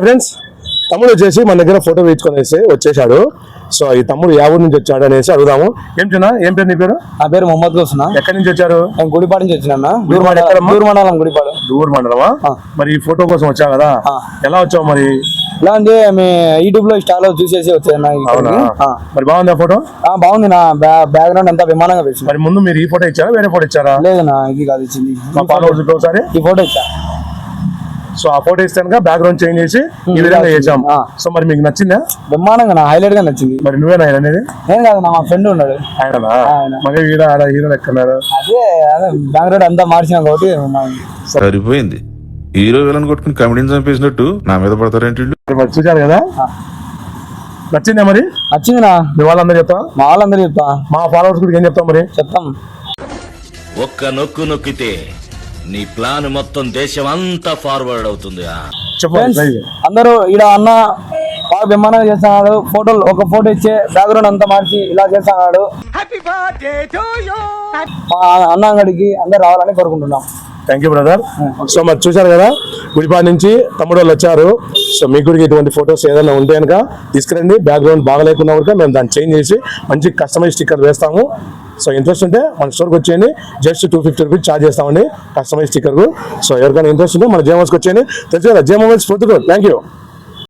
Friends, తమ్ముడు వచ్చేసి మన దగ్గర ఫోటో వేయించుకొని వచ్చేసాడు. సో ఈ తమ్ముడు ఏ ఊరు నుంచి వచ్చాడు అనేసి అడుగుదాము. ఏం పేరు నీ పేరు? నా పేరు మొహమ్మద్ గోసునా. ఎక్కడి నుంచి వచ్చారు? నేను గుడిపాడు నుంచి వచ్చినా. దూర్ మండలం గుడిపాడు. దూర్ మండలమా? మరి ఈ ఫోటో కోసం వచ్చావు కదా, ఎలా వచ్చావు మరి? ఎలా అంటే మీ యూట్యూబ్ లో ఇన్స్టాలో చూసేసి వచ్చాను. మరి బాగుందా ఫోటో? బాగుంది నా బ్యాక్గ్రౌండ్ అంతా విమానంగా వేసి. మరి ముందు మీరు ఈ ఫోటో ఇచ్చారా వేరే ఫోటో ఇచ్చారా? లేదు నా ఇది కాదు ఇచ్చింది. మా ఫాలోవర్స్ ఒకసారి ఈ ఫోటో ఇచ్చా. సో ఆ ఫోటో ఇస్తే బ్యాక్గ్రౌండ్ చేంజ్ చేసి ఈ విధంగా చేసాం. సో మరి మీకు నచ్చిందా? బ్రహ్మాండంగా నా హైలైట్ గా నచ్చింది. మరి నువ్వేనా ఆయన అనేది? నేను కాదు, మా ఫ్రెండ్ ఉన్నాడు. ఆయన మరి హీరో ఎక్కన్నారు? అదే బ్యాక్గ్రౌండ్ అంతా మార్చినా కాబట్టి సరిపోయింది. హీరో విలన్ కొట్టుకుని కమెడీని చంపేసినట్టు నా మీద పడతారేంటి? మరి చూసారు కదా, నచ్చిందా? మరి నచ్చింది నా. మీ వాళ్ళందరూ చెప్తా, మా వాళ్ళందరూ చెప్తా, మా ఫాలోవర్స్ కూడా ఏం చెప్తాం? మరి చెప్తాం. ఒక్క నొక్కు నొక్కితే నీ ప్లాన్ మొత్తం దేశం అంతా ఫార్వర్డ్ అవుతుంది. అందరూ ఈడ అన్న బాగా విమానం చేస్తున్నాడు. ఫోటోలు ఒక ఫోటో ఇచ్చే బ్యాక్గ్రౌండ్ అంతా మార్చి ఇలా చేస్తున్నాడు. అన్న అంగడికి అందరు రావాలని కోరుకుంటున్నాం. Thank you brother. సో మరి చూసారు కదా, గుడిపాడు నుంచి తమ్ముడు వాళ్ళు వచ్చారు. సో మీకు కూడా ఇటువంటి ఫొటోస్ ఏదైనా ఉంటే కనుక తీసుకురండి. బ్యాక్గ్రౌండ్ బాగా లేకుండా కూడా మేము దాన్ని చేంజ్ చేసి మంచి కస్టమైజ్ స్టిక్కర్ వేస్తాము. సో ఇంట్రెస్ట్ ఉంటే మన స్టోర్కి వచ్చేయండి. జస్ట్ 250 రూపీస్ ఛార్జ్ చేస్తామండి కస్టమైజ్ స్టిక్కర్. సో ఎవరికైనా ఇంట్రెస్ట్ ఉంటే మన జేమోస్కి వచ్చేయండి. తెలుసు కదా, జే మొబైల్స్. Thank you.